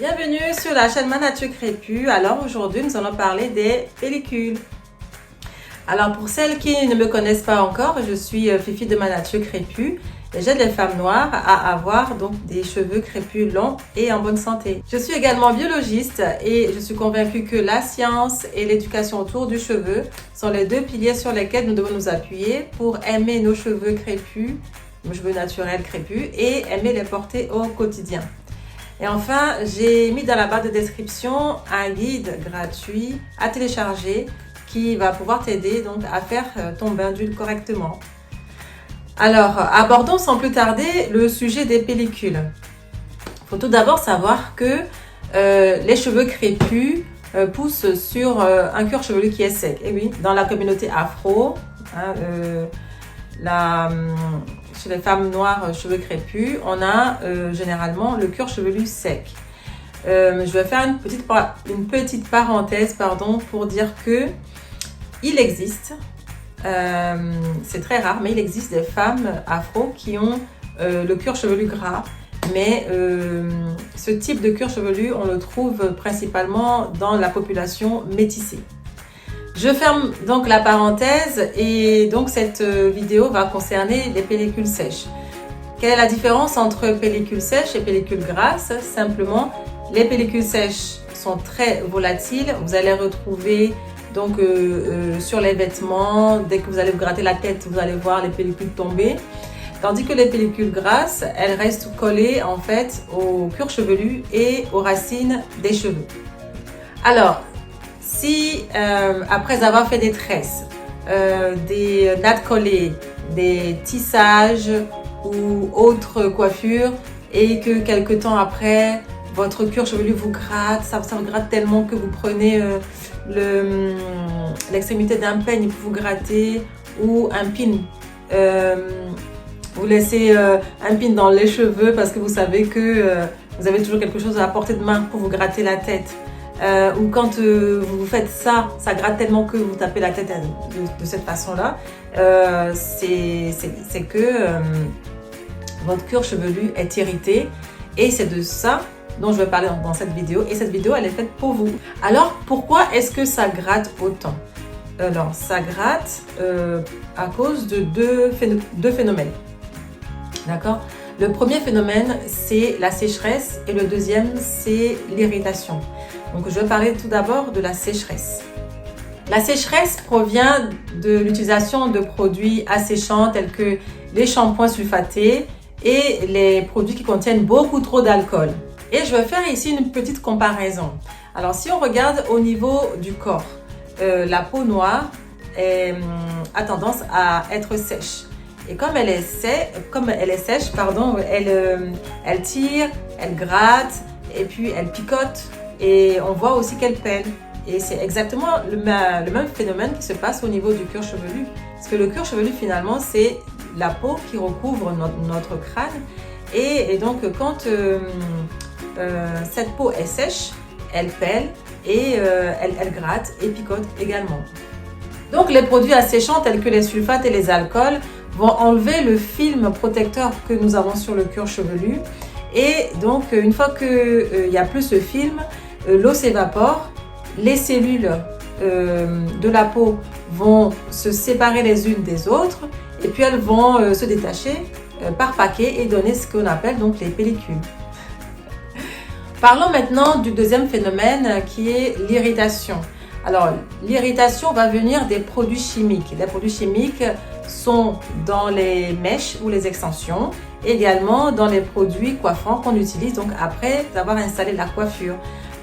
Bienvenue sur la chaîne Ma Nature Crépue. Alors aujourd'hui nous allons parler des pellicules. Alors pour celles qui ne me connaissent pas encore, je suis Fifi de Ma Nature Crépue et j'aide les femmes noires à avoir donc des cheveux crépus longs et en bonne santé. Je suis également biologiste et je suis convaincue que la science et l'éducation autour du cheveu sont les deux piliers sur lesquels nous devons nous appuyer pour aimer nos cheveux crépus, nos cheveux naturels crépus et aimer les porter au quotidien. Et enfin, j'ai mis dans la barre de description un guide gratuit à télécharger qui va pouvoir t'aider donc à faire ton bain d'huile correctement. Alors, abordons sans plus tarder le sujet des pellicules. Il faut tout d'abord savoir que les cheveux crépus poussent sur un cuir chevelu qui est sec. Et oui, dans la communauté afro, chez les femmes noires cheveux crépus, on a généralement le cuir chevelu sec. Je vais faire une petite parenthèse pour dire que il existe, c'est très rare, mais il existe des femmes afro qui ont le cuir chevelu gras. Mais ce type de cuir chevelu, on le trouve principalement dans la population métissée. Je ferme donc la parenthèse et donc cette vidéo va concerner les pellicules sèches. Quelle est la différence entre pellicules sèches et pellicules grasses? Simplement, les pellicules sèches sont très volatiles. Vous allez retrouver donc sur les vêtements, dès que vous allez vous gratter la tête, vous allez voir les pellicules tomber. Tandis que les pellicules grasses, elles restent collées en fait au cuir chevelu et aux racines des cheveux. Alors, si après avoir fait des tresses, des nattes collées, des tissages ou autres coiffures et que quelque temps après votre cuir chevelu vous gratte, ça vous gratte tellement que vous prenez l'extrémité d'un peigne pour vous gratter ou un pin. Vous laissez un pin dans les cheveux parce que vous savez que vous avez toujours quelque chose à portée de main pour vous gratter la tête. Ou quand vous faites ça gratte tellement que vous tapez la tête de cette façon-là, c'est que votre cuir chevelu est irrité et c'est de ça dont je vais parler dans cette vidéo. Et cette vidéo, elle est faite pour vous. Alors, pourquoi est-ce que ça gratte autant? Alors, ça gratte à cause de deux phénomènes. D'accord? Le premier phénomène, c'est la sécheresse et le deuxième, c'est l'irritation. Donc, je vais parler tout d'abord de la sécheresse. La sécheresse provient de l'utilisation de produits asséchants tels que les shampoings sulfatés et les produits qui contiennent beaucoup trop d'alcool. Et je vais faire ici une petite comparaison. Alors, si on regarde au niveau du corps, la peau noire a tendance à être sèche. Et comme elle est sèche, elle tire, elle gratte et puis elle picote. Et on voit aussi qu'elle pèle. Et c'est exactement le même phénomène qui se passe au niveau du cuir chevelu. Parce que le cuir chevelu, finalement, c'est la peau qui recouvre notre crâne. Et donc, quand cette peau est sèche, elle pèle et elle gratte et picote également. Donc, les produits asséchants tels que les sulfates et les alcools vont enlever le film protecteur que nous avons sur le cuir chevelu. Et donc, une fois qu'il n'y a plus ce film, l'eau s'évapore, les cellules de la peau vont se séparer les unes des autres et puis elles vont se détacher par paquet et donner ce qu'on appelle donc les pellicules. Parlons maintenant du deuxième phénomène qui est l'irritation. Alors, l'irritation va venir des produits chimiques. Les produits chimiques sont dans les mèches ou les extensions, également dans les produits coiffants qu'on utilise donc après avoir installé la coiffure.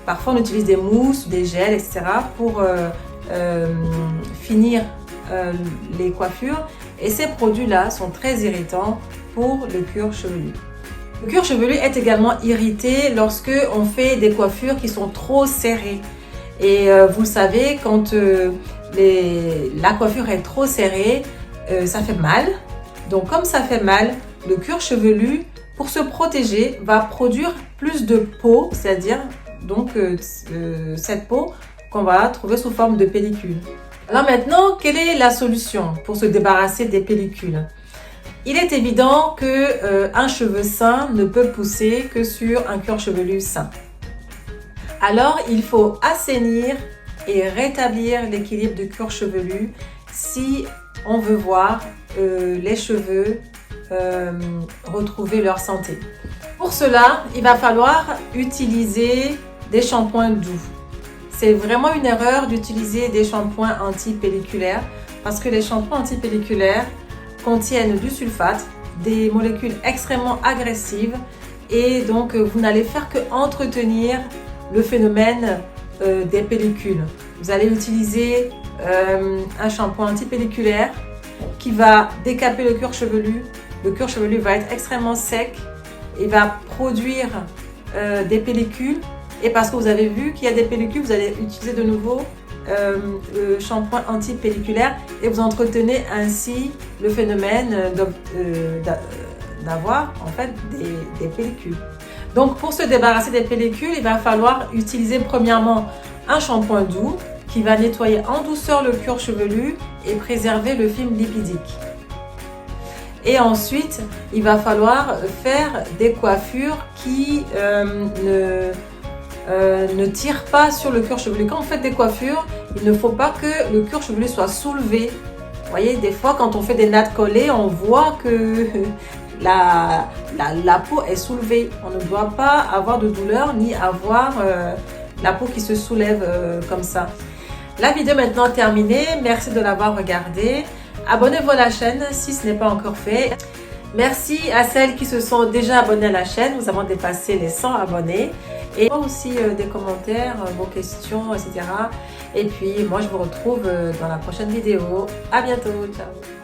Parfois, on utilise des mousses, des gels, etc. pour finir les coiffures. Et ces produits-là sont très irritants pour le cuir chevelu. Le cuir chevelu est également irrité lorsque on fait des coiffures qui sont trop serrées. Et vous le savez, quand la coiffure est trop serrée, ça fait mal. Donc, comme ça fait mal, le cuir chevelu, pour se protéger, va produire plus de peau, c'est-à-dire donc cette peau qu'on va trouver sous forme de pellicule. Alors maintenant, quelle est la solution pour se débarrasser des pellicules? Il est évident qu'un cheveu sain ne peut pousser que sur un cuir chevelu sain. Alors, il faut assainir et rétablir l'équilibre du cuir chevelu si on veut voir les cheveux retrouver leur santé. Pour cela, il va falloir utiliser des shampoings doux. C'est vraiment une erreur d'utiliser des shampoings anti-pelliculaires parce que les shampoings anti-pelliculaires contiennent du sulfate, des molécules extrêmement agressives et donc vous n'allez faire que entretenir le phénomène des pellicules. Vous allez utiliser un shampoing anti-pelliculaire qui va décaper le cuir chevelu. Le cuir chevelu va être extrêmement sec et va produire des pellicules. Et parce que vous avez vu qu'il y a des pellicules, vous allez utiliser de nouveau le shampoing anti-pelliculaire et vous entretenez ainsi le phénomène d'avoir en fait des pellicules. Donc pour se débarrasser des pellicules, il va falloir utiliser premièrement un shampoing doux qui va nettoyer en douceur le cuir chevelu et préserver le film lipidique. Et ensuite, il va falloir faire des coiffures qui ne tirent pas sur le cuir chevelu. Quand on fait des coiffures, il ne faut pas que le cuir chevelu soit soulevé. Vous voyez, des fois, quand on fait des nattes collées, on voit que la peau est soulevée. On ne doit pas avoir de douleur ni avoir la peau qui se soulève comme ça. La vidéo est maintenant terminée. Merci de l'avoir regardée. Abonnez-vous à la chaîne si ce n'est pas encore fait. Merci à celles qui se sont déjà abonnées à la chaîne. Nous avons dépassé les 100 abonnés. Et aussi des commentaires, vos questions, etc. Et puis moi je vous retrouve dans la prochaine vidéo. À bientôt. Ciao.